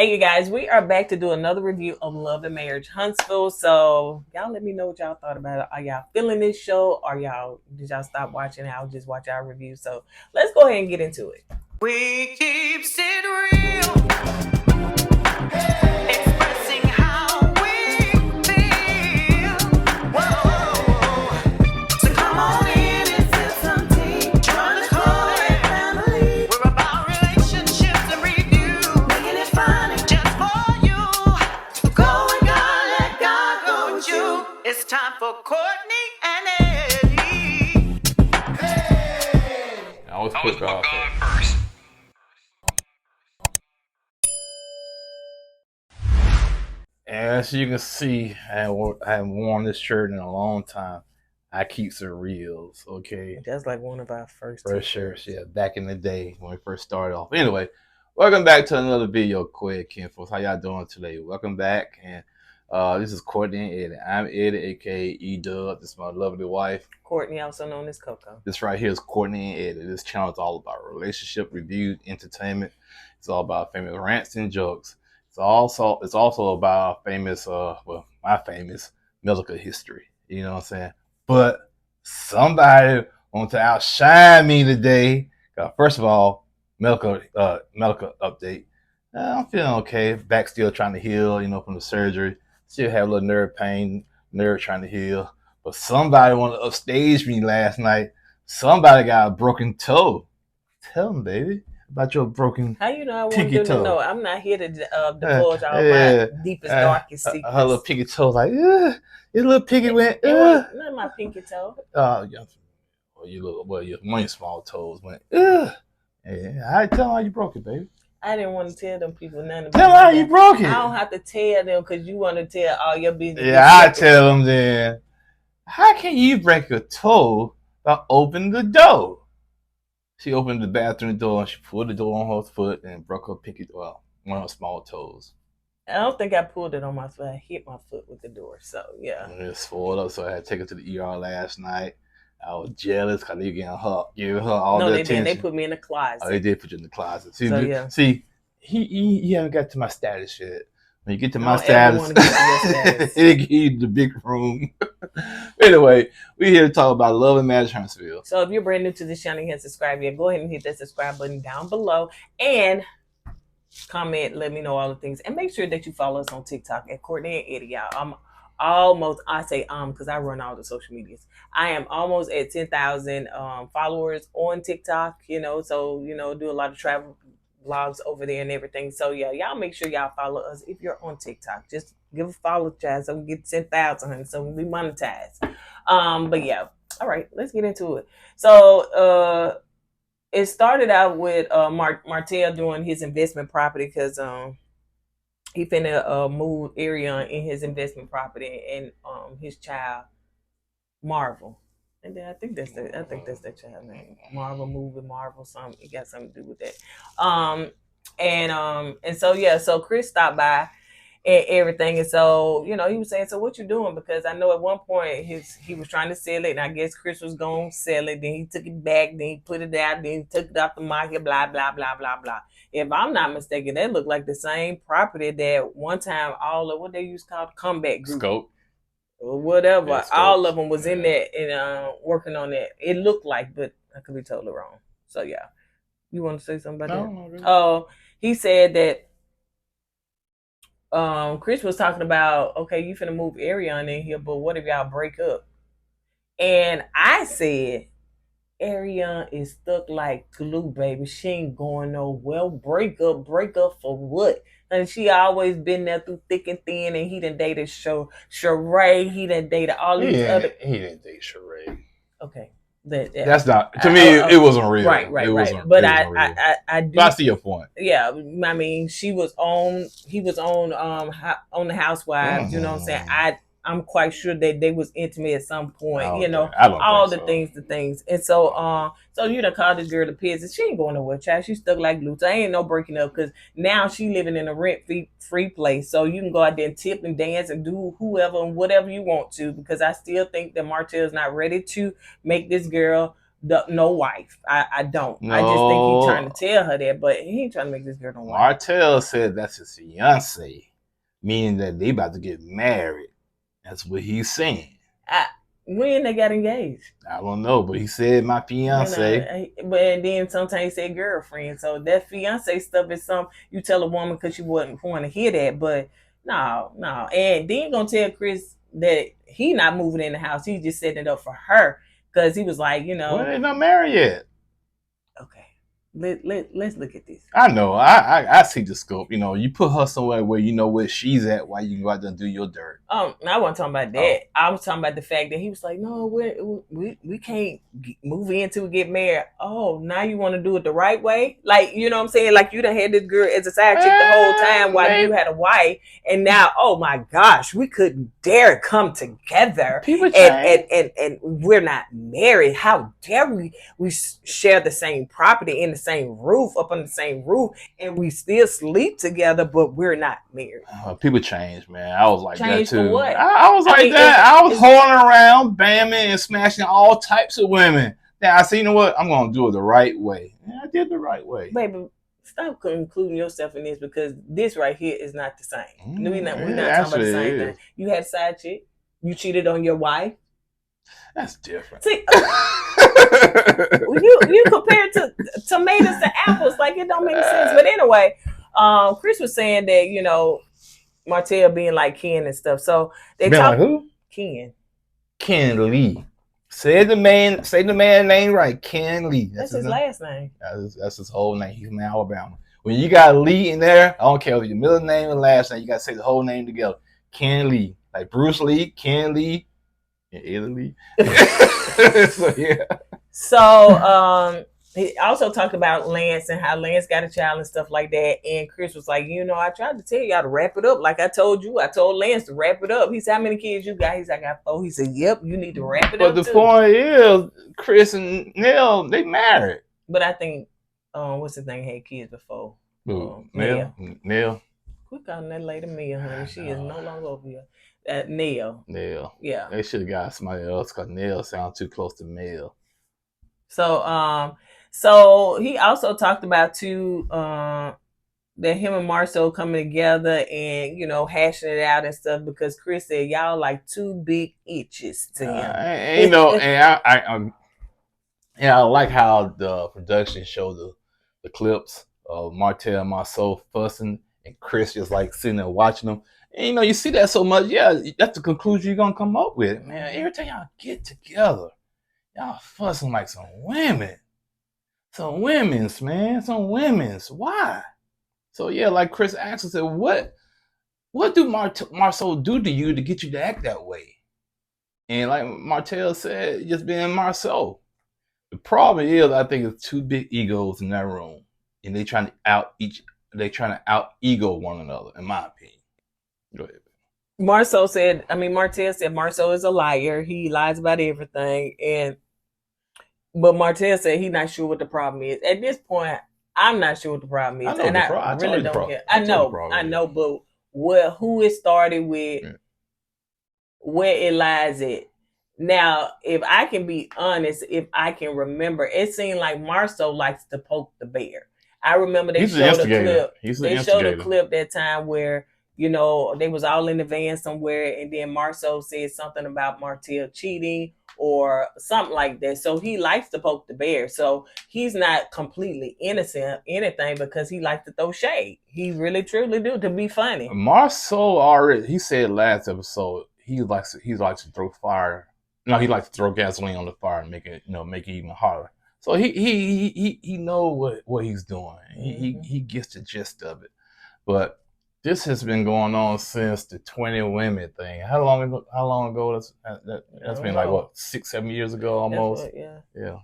Hey, you guys, we are back to do another review of Love and Marriage Huntsville. So, y'all let me know what y'all thought about it. Are y'all feeling this show? Or did y'all stop watching? I'll just watch our review. So, let's go ahead and get into it. We keep it real, expressing how we feel. Whoa. So come on in and sip some tea. Join the Kourtney family. We're about relationships and review, making it fun just for you. Go and God, let God go with you. It's time for Kourtney and Eddie. I always put God first. As you can see, I haven't worn this shirt in a long time. I keep it real, okay? That's like one of our first shirts, yeah, back in the day when we first started off. Anyway, welcome back to another video, quick, and folks. How y'all doing today? Welcome back, and this is Kourtney Eddie. I'm Eddie, aka E-Dub. This is my lovely wife, Kourtney, also known as Coco. This right here is Kourtney Eddie. This channel is all about relationship reviews, entertainment. It's all about famous rants and jokes. It's also about famous, my famous medical history. You know what I'm saying? But somebody wants to outshine me today. First of all, medical update. I'm feeling okay. Back still trying to heal, from the surgery. Still have a little nerve pain, nerve trying to heal. But somebody wanted to upstage me last night. Somebody got a broken toe. Tell them, baby, about your broken How you know I want pinky them toe. to know? I'm not here to divulge all my deepest, darkest secrets. Her little pinky toe, like, your little pinky went, Not my pinky toe. Yeah. One of your small toes went, yeah. I tell them how you broke it, baby. I didn't want to tell them people nothing about Tell them how you broke it. I don't have to tell them because you want to tell all your business. Yeah, I tell them then. How can you break a toe by opening the door? She opened the bathroom door and she pulled the door on her foot and broke her pinky, one of her small toes. I don't think I pulled it on my foot. I hit my foot with the door. So, yeah. And it swelled up, so I had to take her to the ER last night. I was jealous because they giving her all the attention. No, they put me in the closet. Oh, they did put you in the closet. See, yeah. See, he haven't got to my status yet. When you get to my status, it'll give you the big room. Anyway, we're here to talk about Love and Marriage Huntsville. So if you're brand new to this channel and you haven't subscribed yet, go ahead and hit that subscribe button down below and comment, let me know all the things. And make sure that you follow us on TikTok at Kourtney Eddie, y'all. I say because I run all the social medias. I am almost at 10,000 followers on TikTok, so, do a lot of travel vlogs over there and everything. So yeah, y'all make sure y'all follow us if you're on TikTok. Just give a follow, child, so we get 10,000 so we monetize. But yeah, all right, let's get into it. So it started out with Martell doing his investment property because he finna move area in his investment property and his child Marvel. And then I think that's that child name. Marvel something. It got something to do with that. And so yeah, so Chris stopped by and everything. And so, he was saying, so what you doing? Because I know at one point he was trying to sell it, and I guess Chris was gonna sell it, then he took it back, then he put it out, then he took it off the market, blah, blah, blah, blah, blah. If I'm not mistaken, that looked like the same property that one time all of what they used to call the comeback group. Scope. Or whatever, all of them was in there and working on that. It looked like, but I could be totally wrong. So yeah, you want to say something about that? No, really. Oh, he said that Chris was talking about, okay, you finna move Ariana in here, but what if y'all break up? And I said, Ariana is stuck like glue, baby. She ain't going nowhere. Break up for what? And she always been there through thick and thin, and he done dated Sheree. He done dated all these other. He didn't date Sheree. Okay, that's not to me. It wasn't real. Right. But I do. But I see your point. Yeah, I mean, he was on the Housewives. You know what I'm saying? I'm quite sure that they was intimate at some point, all the things. And so, you done called this girl a peasant. She ain't going nowhere, child. She stuck like glue. So ain't no breaking up because now she living in a rent-free place. So you can go out there and tip and dance and do whoever and whatever you want to, because I still think that Martell is not ready to make this girl no wife. I don't. No. I just think he's trying to tell her that, but he ain't trying to make this girl no wife. Martell said that's his fiance, meaning that they about to get married. That's what he's saying. When they got engaged? I don't know, but he said my fiance. But then sometimes he said girlfriend. So that fiance stuff is something you tell a woman because you wouldn't want to hear that. But no. And then gonna tell Chris that he not moving in the house. He's just setting it up for her because he was like, well, they're not married yet. Okay. Let's look at this. I know. I see the scope. You put her somewhere where you know where she's at while you can go out there and do your dirt. I wasn't talking about that. I was talking about the fact that he was like, no, we can't move in till we get married. Oh, now you want to do it the right way? Like, you know what I'm saying? Like you done had this girl as a side chick the whole time while you had a wife. And now, oh my gosh, we couldn't dare come together. People change. And we're not married. How dare we share the same property in the same roof, up on the same roof, and we still sleep together, but we're not married. People change, man. I was like that too. For what? I was like that. I was holding around, bamming and smashing all types of women. Now I said, you know what? I'm gonna do it the right way. And I did the right way. Baby, stop including yourself in this because this right here is not the same. We're not talking about the same thing. You had a side chick. You cheated on your wife. That's different. See, you compare tomatoes to apples, like it don't make sense. But anyway, Chris was saying that Martell being like Ken and stuff. So they talk. Like who? Ken Lee. Say the man name right. Ken Lee. That's his last name. That's his whole name. He's from Alabama. When you got Lee in there, I don't care if your middle name or last name. You got to say the whole name together. Ken Lee, like Bruce Lee, Ken Lee, in Italy. So yeah. So he also talked about Lance and how Lance got a child and stuff like that. And Chris was like, I tried to tell y'all to wrap it up. Like I told you, I told Lance to wrap it up. He said, how many kids you got? He said, I got 4. He said, yep, you need to wrap it up. But the point is, Chris and Neil, they married. But I think, what's his name, had kids before? Neil. Quit calling that lady Mia, honey. She is no longer over here. Neil. Yeah. They should have got somebody else because Neil sounds too close to Mel. So he also talked about too that him and Marsau coming together and hashing it out and stuff because Chris said y'all like 2 big itches to him. And I like how the production showed the clips of Martell and Marsau fussing and Chris just like sitting there watching them. And you see that so much, that's the conclusion you're gonna come up with. Man, every time y'all get together, y'all fussing like some women. Some women's. Why? So like Chris asked us, what do Marsau do to you to get you to act that way? And like Martell said, just being Marsau. The problem is, I think it's 2 big egos in that room, and they trying to out ego one another, in my opinion. Go ahead. Martell said Marsau is a liar. He lies about everything, but Martell said he's not sure what the problem is. At this point, I'm not sure what the problem is, I really don't care. I know, but who it started with, where it lies at. Now, if I can be honest, if I can remember, it seemed like Marsau likes to poke the bear. I remember they showed a clip. They showed a clip that time where they was all in the van somewhere, and then Marsau said something about Martell cheating or something like that. So he likes to poke the bear. So he's not completely innocent anything because he likes to throw shade. He really truly do, to be funny. Marsau already, he said last episode, he likes to throw fire. No, he likes to throw gasoline on the fire and make it even hotter. So he know what he's doing. He gets the gist of it. But this has been going on since the 20 women thing. How long ago? That's been like what, 6-7 years ago almost. Yeah.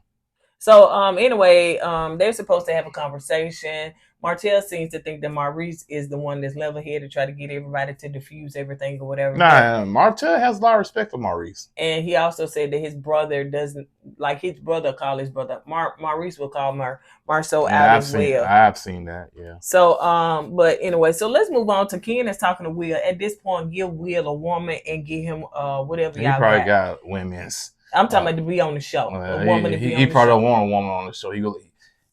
So anyway, they're supposed to have a conversation. Martell seems to think that Maurice is the one that's level-headed, try to get everybody to diffuse everything or whatever. Nah, Martell has a lot of respect for Maurice. And he also said that his brother doesn't, like his brother call his brother. Maurice will call Marsau out as well. I've seen that, yeah. So, but anyway, so let's move on to Ken is talking to Will. At this point, give Will a woman and give him whatever y'all got. He probably got women's. I'm talking about to be on the show. A woman to be on he the probably show. don't want a woman on the show.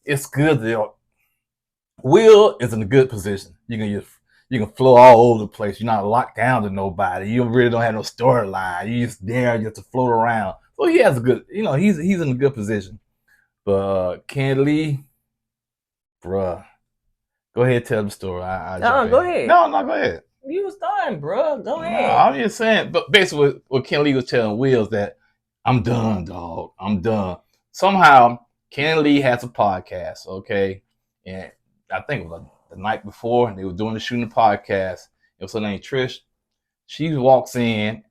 It's good that Will is in a good position. You can flow all over the place. You're not locked down to nobody. You really don't have no storyline. You just there just to float around. So he has a good, he's in a good position. But Ken Lee, bruh, go ahead and tell the story. Go ahead. No, go ahead. You was starting, bro. Go ahead. No, I'm just saying. But basically, what Ken Lee was telling Will is that I'm done, dog. I'm done. Somehow, Ken Lee has a podcast, okay? And I think it was the night before, and they were doing the shooting podcast. It was her name Trish. She walks in.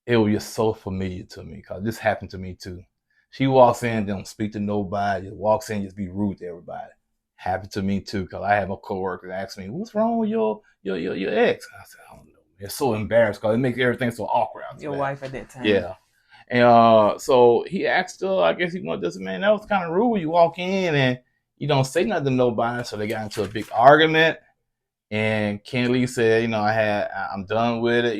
It was just so familiar to me because this happened to me too. She walks in, don't speak to nobody. Just walks in, just be rude to everybody. Happened to me too because I have a coworker that asked me, "What's wrong with your ex?" I said, "I don't know." It's so embarrassed because it makes everything so awkward. Your wife at that time. Yeah. And so he asked her, I guess he wanted this, man, that was kind of rude. You walk in and you don't say nothing to nobody. So they got into a big argument. And Ken Lee said, I'm done with it.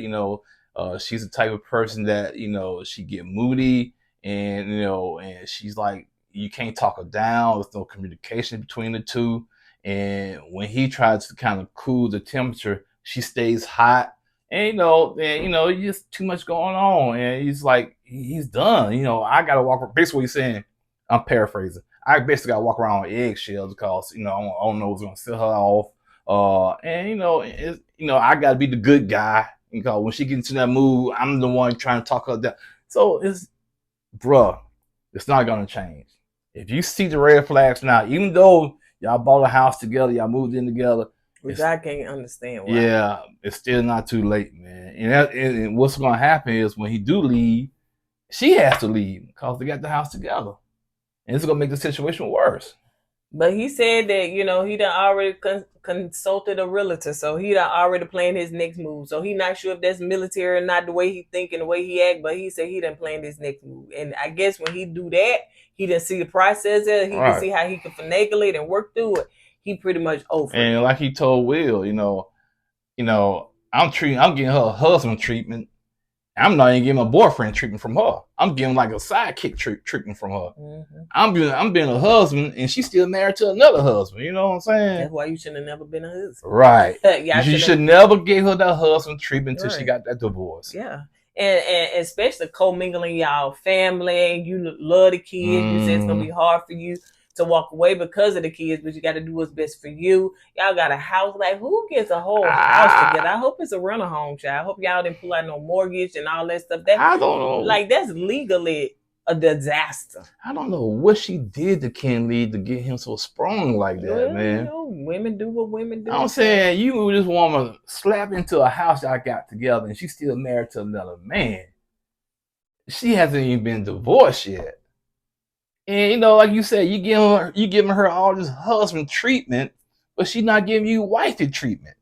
She's the type of person that, she get moody and, and she's like, you can't talk her down. There's no communication between the two. And when he tries to kind of cool the temperature, she stays hot. And just too much going on. And he's like, he's done. I gotta walk. Basically, what he's saying, I'm paraphrasing. I basically gotta walk around with eggshells because I don't know what's gonna set her off. I gotta be the good guy because when she gets into that mood, I'm the one trying to talk her down. So it's not gonna change. If you see the red flags now, even though y'all bought a house together, y'all moved in together. Which I can't understand why. Yeah, it's still not too late, man. And what's going to happen is when he do leave, she has to leave because they got the house together. And it's going to make the situation worse. But he said that, he done already consulted a realtor. So he done already planned his next move. So he not sure if that's military or not, the way he think and the way he act. But he said he done planned his next move. And I guess when he do that, he didn't see the process there. He can see how he can finagle it and work through it. He pretty much over. And like he told Will, I'm getting her a husband treatment. I'm not even getting a boyfriend treatment from her. I'm getting like a sidekick treatment from her. Mm-hmm. I'm being a husband, and she's still married to another husband. You know what I'm saying? That's why you should have never been a husband. Right. You should never give her that husband treatment until she got that divorce. Yeah. And especially co-mingling y'all family. You love the kids. You said it's going to be hard for you to walk away because of the kids, but you got to do what's best for you. Y'all got a house. Like, who gets a whole house together? I hope it's a rental home, child. I hope y'all didn't pull out no mortgage and all that stuff. I don't know. Like, that's legally a disaster. I don't know what she did to Ken Lee to get him so sprung like that, man. Women do what women do. I'm saying, you move this woman slap into a house y'all got together and she's still married to another man. She hasn't even been divorced yet. And like you said, you giving her all this husband treatment, but she's not giving you wifey treatment.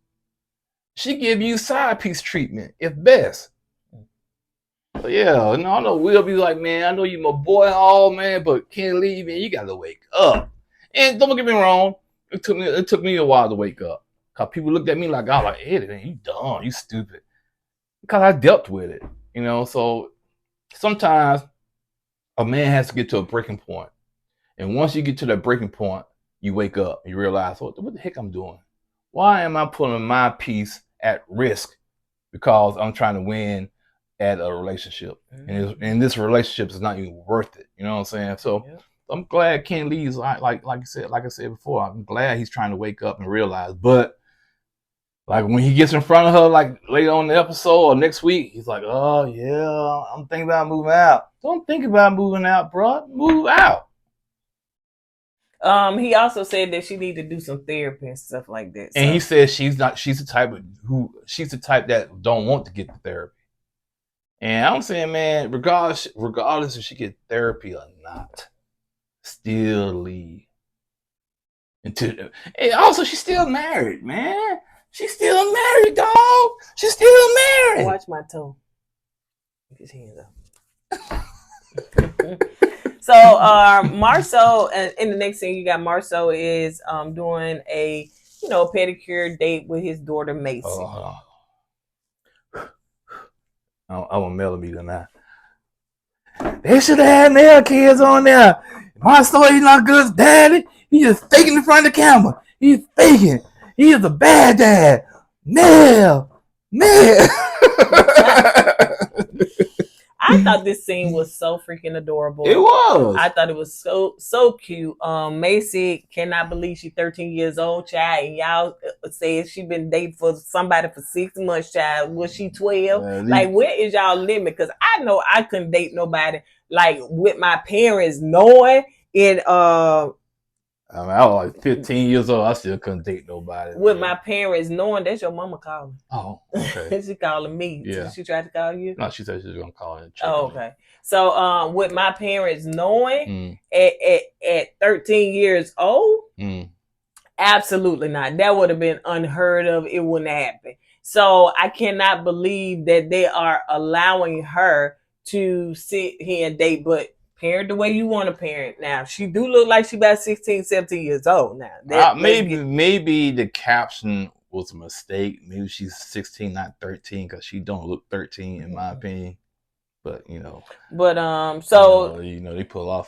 She give you side piece treatment, if best. So yeah, I know Will be like, man, I know you my boy, all man, but Ken Lee, man, you gotta wake up. And don't get me wrong, it took me a while to wake up, cause people looked at me like, oh, like, Eddie, man, you dumb, you stupid, because I dealt with it, So sometimes a man has to get to a breaking point. And once you get to that breaking point, you wake up and you realize, what the heck I'm doing? Why am I putting my peace at risk because I'm trying to win at a relationship? And this relationship is not even worth it. You know what I'm saying? So I'm glad Ken Lee's like I said before, I'm glad he's trying to wake up and realize. But like when he gets in front of her, like later on in the episode or next week, he's like, oh yeah, I'm thinking about moving out. Don't think about moving out, bro. Move out. He also said that she need to do some therapy and stuff like that. And he said she's the type that don't want to get the therapy. And I'm saying, man, regardless if she get therapy or not, still leave. And also she's still married, man. She's still married, dog. She's still married. Watch my toe. Get his hands up. So Marsau, in the next scene, you got Marsau is doing a pedicure date with his daughter Maci. I'm a millimeter now. They should have had male kids on there. Marcel, he's not good as daddy. He's just faking in front of the camera. He's faking. He is a bad dad. Male. I thought this scene was so freaking adorable. It was. I thought it was so cute. Maci cannot believe she's 13 years old, child, and y'all said she been dating for somebody for 6 months, child. Was she 12? Like, where is y'all limit? Because I know I couldn't date nobody like with my parents knowing it. I mean, I was like 15 years old. I still couldn't date nobody. With my parents knowing, that's your mama calling. Oh, okay. She calling me. Yeah. She tried to call you? No, she said she was gonna call her. Oh, okay. So, with my parents knowing at 13 years old, absolutely not. That would have been unheard of. It wouldn't happen. So I cannot believe that they are allowing her to sit here and date, but parent the way you want to parent. Now, she do look like she about 16, 17 years old now. Maybe the caption was a mistake. Maybe she's 16, not 13, because she don't look 13 in my opinion. But so they put a lot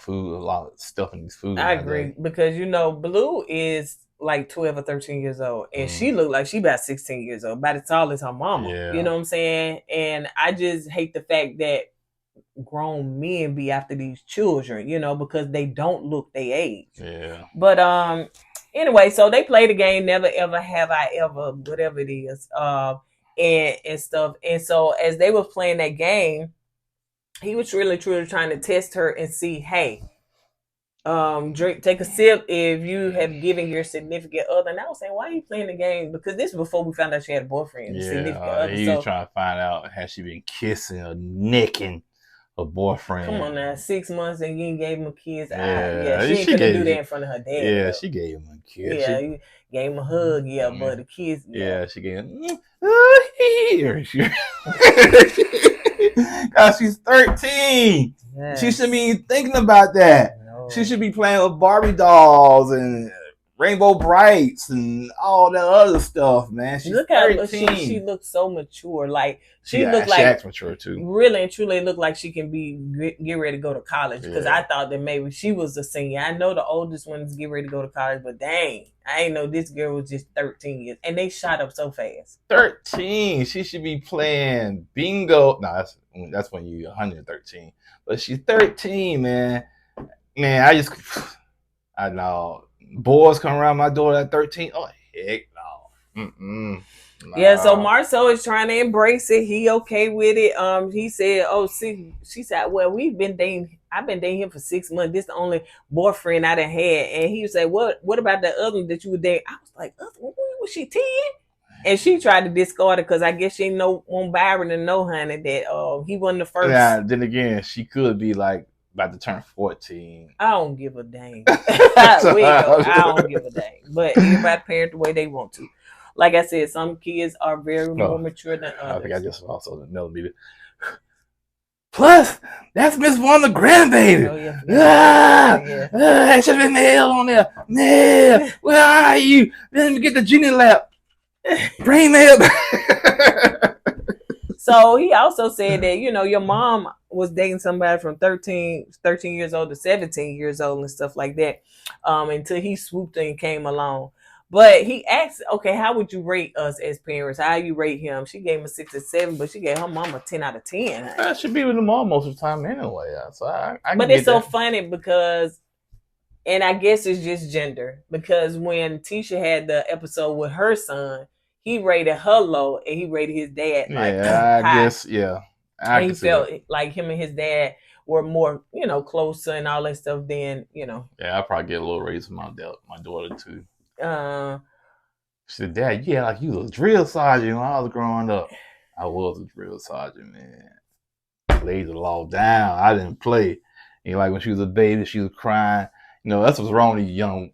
of stuff in these food. I agree because Blue is like 12 or 13 years old, and she looked like she about 16 years old, about as tall as her mama. Yeah. You know what I'm saying? And I just hate the fact that grown men be after these children, because they don't look their age. Yeah. But anyway, so they play the game, never ever have I ever, whatever it is, and stuff. And so as they were playing that game, he was really truly trying to test her and see, hey, take a sip if you have given your significant other. And I was saying, why are you playing the game? Because this was before we found out she had a boyfriend. He was trying to find out, has she been kissing or necking a boyfriend? Come on now, 6 months and you ain't gave him a kiss. She couldn't do that in front of her dad. Yeah, she gave him a kiss. Yeah, you gave him a hug. Yeah, but the kiss. Yeah, she gave him. God, she's 13. Yes. She should be thinking about that. No. She should be playing with Barbie dolls and Rainbow Brights and all that other stuff, man. She's 13. She looks so mature. Like she acts mature too. Really and truly look like she can get ready to go to college. Because I thought that maybe she was a senior. I know the oldest ones get ready to go to college, but dang, I ain't know this girl was just 13 years, and they shot up so fast. 13. She should be playing bingo. No, that's when you're 113. But she's 13, man. Man, I know. Boys come around my door at 13. Oh, heck no. Nah. Yeah, so Marsau is trying to embrace it. He okay with it. He said, she said, well, I've been dating him for 6 months. This is the only boyfriend I done had. And he said, what about the other one that you were dating? I was like, was she 10? And she tried to discard it because I guess she didn't want Byron to know, honey, that he wasn't the first. Yeah, then again, she could be like about to turn 14. I don't give a dang. I don't give a dang. But everybody parent the way they want to. Like I said, some kids are very more mature than others. I think I just also the millimeter. Plus, that's Miss Wanda grandbaby. Oh, yeah. It should have been male on there. Man, where are you? Let me get the genie lap. Bring mail. So he also said that, your mom was dating somebody from 13 years old to 17 years old and stuff like that, until he swooped in and came along. But he asked, okay, how would you rate us as parents? How you rate him? She gave him a 6 or 7, but she gave her mom a 10 out of 10. I should be with the mom most of the time anyway. So I but it's so funny because, and I guess it's just gender, because when Tisha had the episode with her son, he rated her low and he rated his dad like high. I guess, yeah. He felt like him and his dad were more, closer and all that stuff than, Yeah, I probably get a little raise from my daughter too. She said, Dad, like you was a drill sergeant when I was growing up. I was a drill sergeant, man. I laid the law down. I didn't play. Like when she was a baby, she was crying. That's what's wrong with these young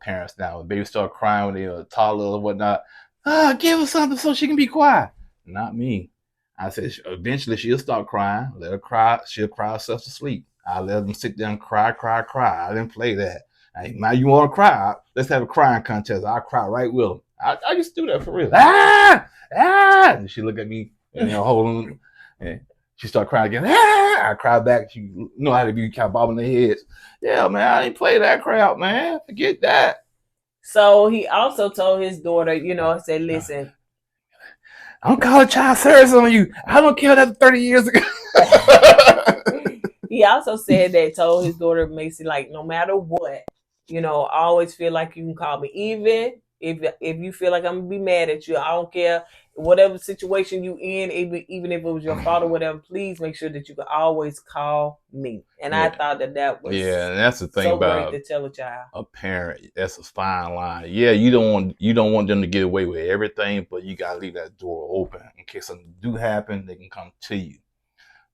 parents now. When babies start crying when they're toddlers or whatnot. Give her something so she can be quiet. Not me. I said, eventually she'll start crying. Let her cry. She'll cry herself to sleep. I let them sit down and cry. I didn't play that. Now you want to cry? Let's have a crying contest. I'll cry right with them. I used to do that for real. And she look at me, holding. She started crying again. Ah! I cried back. She know how to be kind of bobbing their heads. Yeah, man, I ain't play that crap, man. Forget that. So he also told his daughter, I said, listen, I'm calling child service on you. I don't care that 30 years ago. he also said that, told his daughter Maci, like, no matter what, I always feel like you can call me, even if you feel like I'm gonna be mad at you. I don't care whatever situation you in, even if it was your fault or whatever. Please make sure that you can always call me. And I thought that was and that's the thing so about great to tell a child. A parent. That's a fine line. Yeah, you don't want them to get away with everything, but you gotta leave that door open in case something do happen. They can come to you.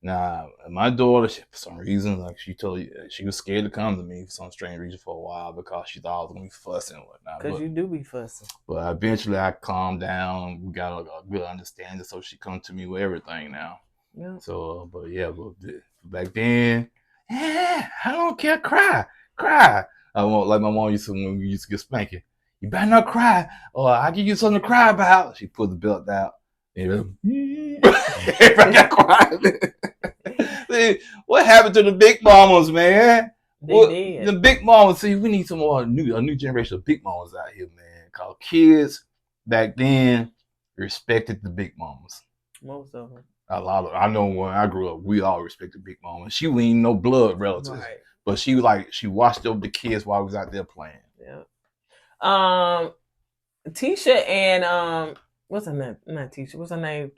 Now, my daughter, for some reason, like she told you, she was scared to come to me for some strange reason for a while because she thought I was gonna be fussing and whatnot. Because you do be fussing. But eventually, I calmed down. We got a good understanding, so she come to me with everything now. Yeah. So, but back then, I don't care. Cry. I won't like my mom used to when we used to get spanking. You better not cry, or I give you something to cry about. She pulled the belt out. Everybody got quiet. See, what happened to the big mamas, man? They did. The big mamas. See, we need some more a new generation of big mamas out here, man. Cause kids back then respected the big mamas. Most of them. I know when I grew up, we all respected big mama. She ain't no blood relatives, right. But she watched over the kids while I was out there playing. Yeah. Tisha and what's her name? Not Tisha. What's her name?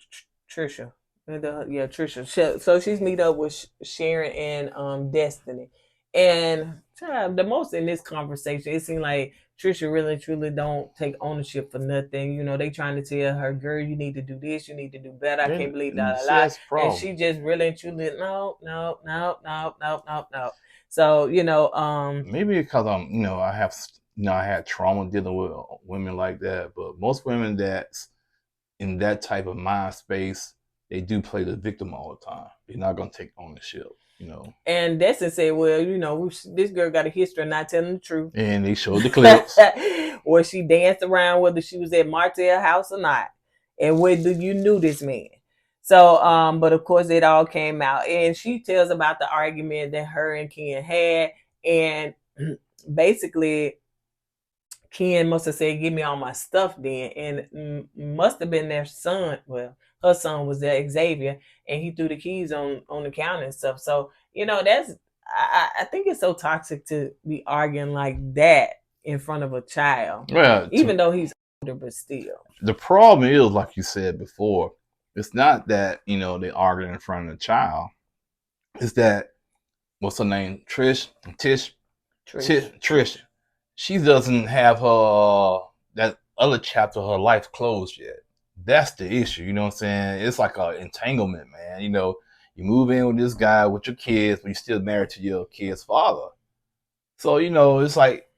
Tricia. Trisha. So she's meet up with Sharon and Destiny, and the most in this conversation, it seemed like Trisha really truly don't take ownership for nothing. They trying to tell her, girl, you need to do this, you need to do better. I can't believe that. And she just really and truly, no. So maybe because I had trauma dealing with women like that, but most women that's in that type of mind space, they do play the victim all the time. They're not gonna take ownership. And Destiny said, well, this girl got a history of not telling the truth. And they showed the clips. Or she danced around whether she was at Martell house or not. And whether you knew this man. So, but of course it all came out. And she tells about the argument that her and Ken had. And basically, Ken must have said, give me all my stuff then. And must have been their son. Well, her son was there, Xavier, and he threw the keys on the counter and stuff. So, I think it's so toxic to be arguing like that in front of a child. Well, even though he's older, but still. The problem is, like you said before, it's not that, they arguing in front of a child. It's that, what's her name? Trish. She doesn't have that other chapter of her life closed yet. That's the issue, you know what I'm saying? It's like an entanglement, man. You move in with this guy with your kids, but you're still married to your kid's father. So, it's like,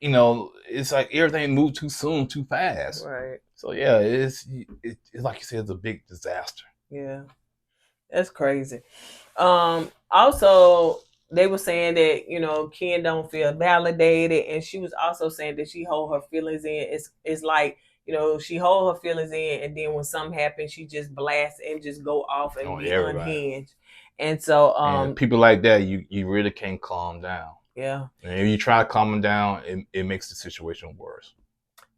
everything moved too soon, too fast. Right. So, yeah, it's like you said, it's a big disaster. Yeah. That's crazy. Also, they were saying that, Ken don't feel validated. And she was also saying that she hold her feelings in. It's like, she hold her feelings in, and then when something happens, she just blasts and just go off and be unhinged. And so, and people like that, you really can't calm down. Yeah. And if you try to calm them down, it makes the situation worse.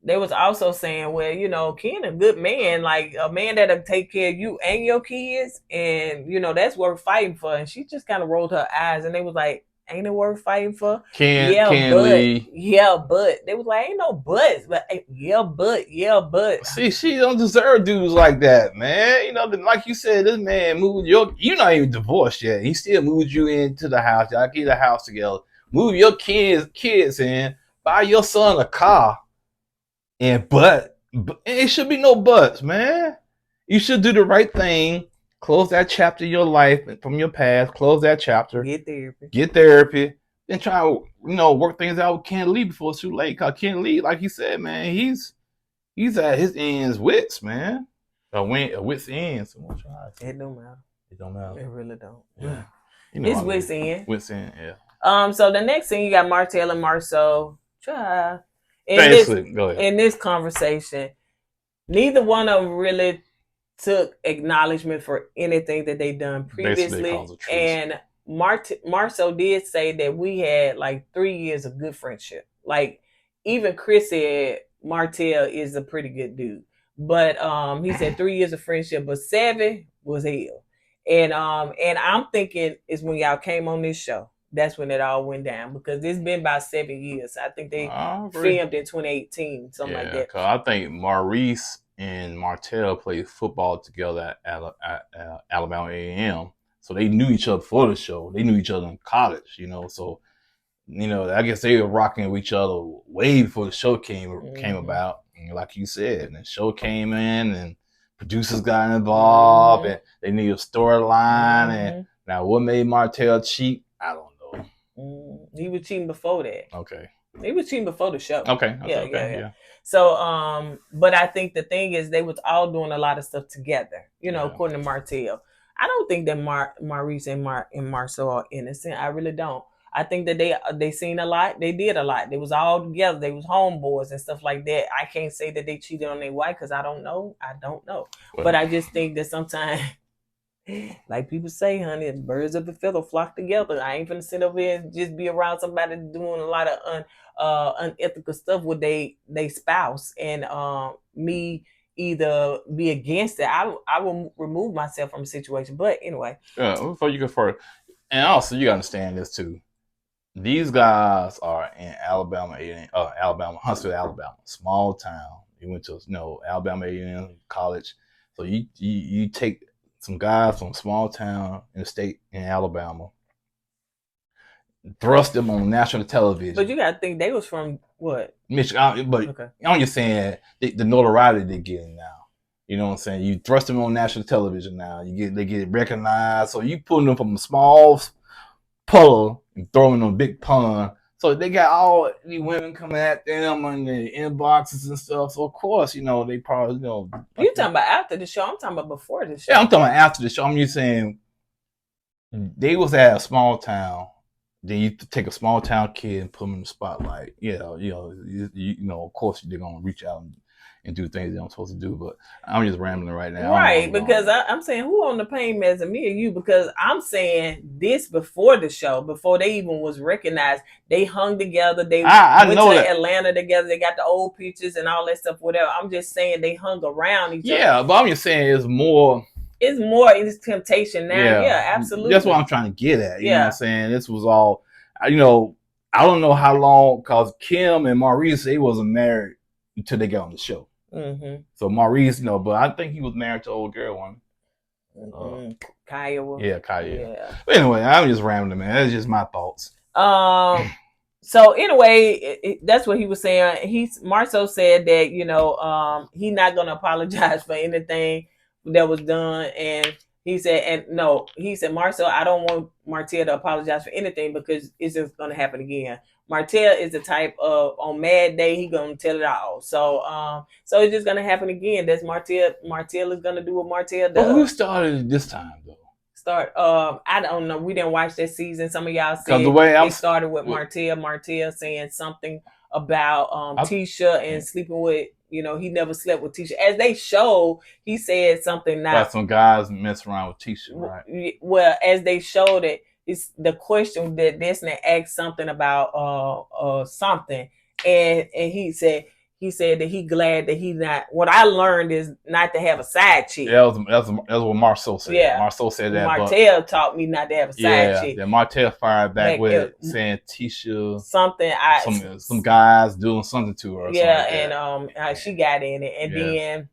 They was also saying, well, Ken a good man, like a man that'll take care of you and your kids, and that's worth fighting for. And she just kind of rolled her eyes, and they was like, ain't it worth fighting for? Ken Lee. Yeah, but they was like, ain't no buts, but yeah, but. See, she don't deserve dudes like that, man. Like you said, this man moved you're not even divorced yet. He still moved you into the house. Y'all get the house together. Move your kids in. Buy your son a car. And but it should be no buts, man. You should do the right thing. Close that chapter of your life from your past. Close that chapter. Get therapy. Then try to, work things out with Ken Lee before it's too late. Cause Ken Lee, like you said, man, he's at his ends wits, man. Wits ends. So it don't matter. It don't matter. It really don't. Yeah. It's wits end. Wits end, yeah. So the next thing you got Martell and Marcau. In this conversation, neither one of them really took acknowledgement for anything that they done Basically, previously. calls a truce. And Marsau did say that we had like 3 years of good friendship. Like even Chris said Martell is a pretty good dude. But he said 3 years of friendship, but 7 was hell. And I'm thinking is when y'all came on this show. That's when it all went down because it's been about 7 years. I think they filmed in 2018, something like that. Cause I think Maurice and Martell played football together at Alabama A&M, so they knew each other for the show. They knew each other in college, So I guess they were rocking with each other way before the show came about. And like you said, and the show came in, and producers got involved, and they needed a storyline. And now, what made Martell cheat? I don't know. He was cheating before that. Okay. He was cheating before the show. Okay. Yeah. So, but I think the thing is they was all doing a lot of stuff together, according to Martell. I don't think that Maurice and Marsau are innocent. I really don't. I think that they seen a lot. They did a lot. They was all together. They was homeboys and stuff like that. I can't say that they cheated on their wife because I don't know. Well, but I just think that sometimes, like people say, honey, birds of a feather flock together. I ain't finna sit over here and just be around somebody doing a lot of unethical stuff with they spouse and me either be against it. I will remove myself from the situation. But anyway. Before you go further, and also you gotta understand this too. These guys are in Alabama, Huntsville, Alabama, small town. You went to Alabama A&M college, so you take some guys from a small town in the state in Alabama, thrust them on national television. But you gotta think they was from what? Michigan. But okay. I'm just saying the notoriety they're getting now. You know what I'm saying? You thrust them on national television now. They get recognized. So you putting them from a small puddle and throwing them in a big pond. So they got all these women coming at them on the inboxes and stuff. So of course, they probably You talking about after the show? I'm talking about before the show. Yeah, I'm talking about after the show. I'm just saying they was at a small town. Then you take a small town kid and put him in the spotlight. Of course they're gonna reach out and do things they're not supposed to do. But I'm just rambling right now. Right, because I'm saying who on the pain meds of me or you? Because I'm saying this before the show, before they even was recognized, they hung together. They went to Atlanta together. They got the old pictures and all that stuff. Whatever. I'm just saying they hung around each other. Yeah, but I'm just saying it's more. It's temptation now. Yeah, absolutely. That's what I'm trying to get at. You know what I'm saying? This was all, I don't know how long, because Kim and Maurice, they wasn't married until they got on the show. Mm-hmm. So Maurice, but I think he was married to an old girl one. Kaya. Yeah, Kaya. Yeah. But anyway, I'm just rambling, man. That's just my thoughts. So anyway, that's what he was saying. Marsau said that, he's not going to apologize for anything that was done. And he said, Marsau, I don't want Martell to apologize for anything because it's just going to happen again. Martell is the type of on mad day he gonna tell it all. So it's just gonna happen again. That's Martell. Martell is gonna do what Martell does. Well, who started this time though? I don't know. We didn't watch that season. Some of y'all said they started with Martell saying something about Tisha and sleeping with. He never slept with Tisha. As they showed, he said something. Like some guys mess around with Tisha, right? Well, as they showed it. It's the question that Destiny asked something about something, and he said that he glad that he not. What I learned is not to have a side chick. Yeah, that's what Marsau said. Yeah, Marsau said that. Martell taught me not to have a side chick. Yeah, Martell fired back with saying Tisha something. Some guys doing something to her. Yeah, and she got in it, and then.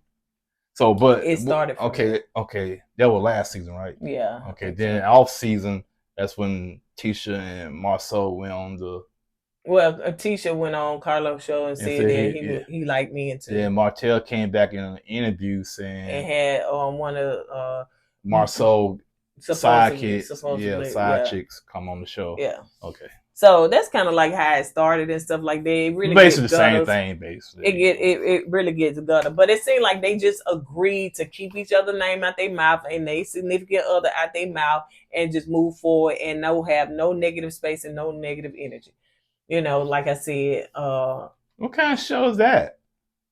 So, but it started. Okay, that was last season, right? Yeah. Okay, then off season. That's when Tisha and Marsau went on the. Well, Tisha went on Carlos' show and said that he liked me and too. Yeah, Martell came back in an interview saying and had one of Marsau side chicks come on the show. Yeah. Okay. So that's kind of like how it started and stuff like that. It really basically the same thing. Basically, it really gets gutter. But it seemed like they just agreed to keep each other's name out their mouth and their significant other out their mouth and just move forward and have no negative space and no negative energy. Like I said. What kind of show is that?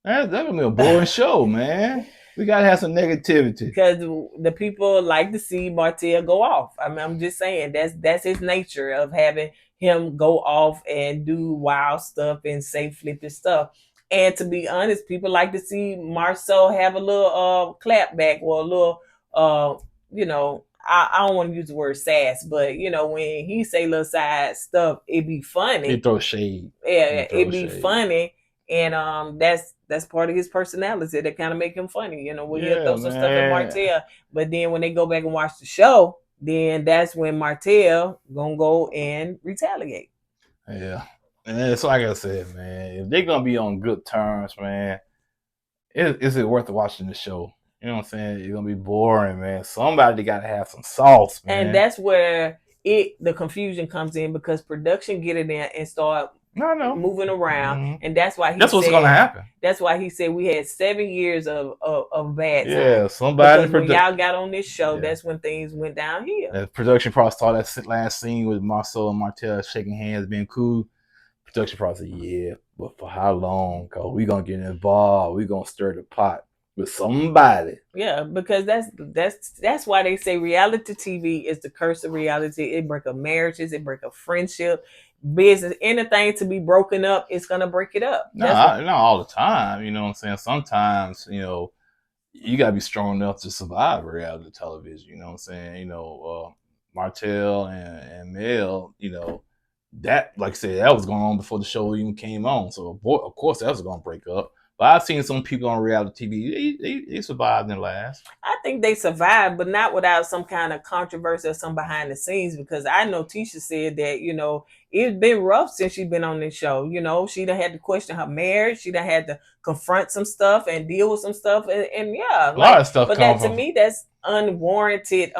That's gonna be a boring show, man. We gotta have some negativity because the people like to see Martell go off. I mean, I'm just saying that's his nature of having him go off and do wild stuff and say flippy stuff. And to be honest, people like to see Marsau have a little clap back or a little you know, I don't want to use the word sass, but you know, when he say little side stuff, it be funny. He throw shade. Yeah, it be funny. And that's part of his personality that kind of make him funny. You know, when he'll throw some stuff at Martell, but then when they go back and watch the show, then that's when Martell gonna go and retaliate. Yeah, and it's like I said, man. If they're gonna be on good terms, man, is it worth watching the show? You know what I'm saying? It's gonna be boring, man. Somebody gotta have some sauce, man. And that's where the confusion comes in because production get in there and start moving around, and that's why that's what's gonna happen. That's why he said we had 7 years of bad time. Yeah, somebody when y'all got on this show, that's when things went downhill. The production probably saw that last scene with Marsau and Martell shaking hands, being cool. Production probably said, "Yeah, but for how long? Cause we gonna get involved. We gonna stir the pot with somebody." Yeah, because that's why they say reality TV is the curse of reality. It break up marriages, it break up friendship, business, anything to be broken up, it's gonna break it up. Not all the time, you know what I'm saying? Sometimes, you know, you gotta be strong enough to survive reality television, you know what I'm saying? You know, Martell and Mel, you know, that, like I said, that was going on before the show even came on. So of course that was gonna break up. But I've seen some people on reality TV, they survived and last. I think they survived, but not without some kind of controversy or some behind the scenes, because I know Tisha said that, you know, it's been rough since she's been on this show. You know, she done had to question her marriage. She done had to confront some stuff and deal with some stuff. And yeah, a lot of stuff. But that, to me, that's unwarranted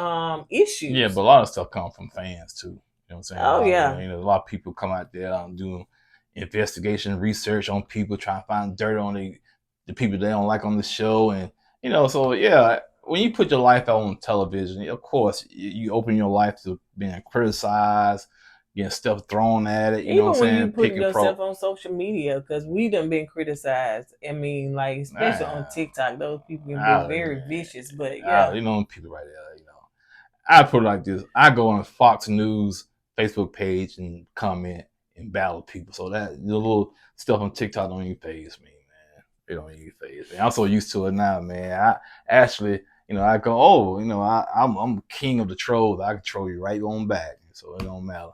issues. Yeah, but a lot of stuff comes from fans too. You know what I'm saying? Oh, yeah. You know, a lot of people come out there doing investigation, research on people, trying to find dirt on the people they don't like on the show. And, you know, so yeah, when you put your life out on television, of course, you open your life to being criticized, getting stuff thrown at it. You know what I'm saying? Even when you put yourself on social media, because we done been criticized. I mean, like, especially on TikTok, those people can be very vicious. But yeah, you know, people right there, you know. I put it like this. I go on Fox News Facebook page and comment and battle people. So that the little stuff on TikTok don't even faze me, man. It don't even faze me. I'm so used to it now, man. I actually, you know, I go, oh, you know, I'm king of the trolls. I can troll you right on back. So it don't matter.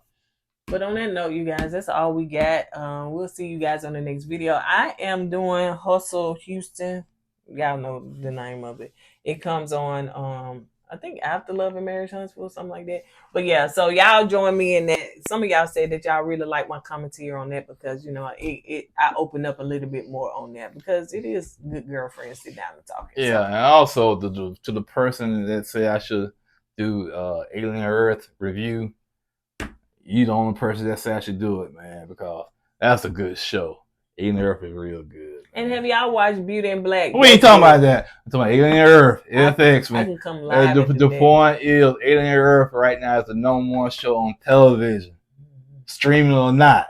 But on that note, you guys, that's all we got. We'll see you guys on the next video. I am doing Hustle Houston. Y'all know the name of it. It comes on I think after Love and Marriage, Huntsville, something like that. But yeah, so y'all join me in that. Some of y'all said that y'all really like my commentary on that because, you know, I opened up a little bit more on that because it is good girlfriends sit down and talk. Yeah, so. And also to the person that say I should do Alien Earth review, you the only person that say I should do it, man, because that's a good show. Alien Earth is real good. And have y'all watched Beauty and Black? We ain't talking about that. I'm talking about Alien Earth, FX, man. I can come live. The point is, Alien Earth right now is the number one show on television, streaming or not.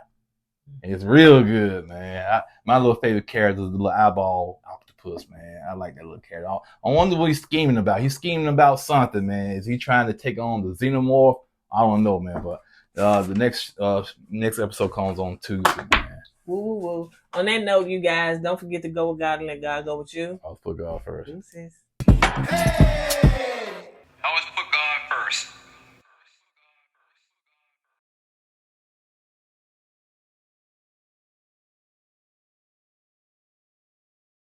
It's real good, man. My little favorite character is the little eyeball octopus, man. I like that little character. I wonder what he's scheming about. He's scheming about something, man. Is he trying to take on the xenomorph? I don't know, man. But the next episode comes on Tuesday, man. Woo, woo, woo. On that note, you guys, don't forget to go with God and let God go with you. I'll put God first. Hey!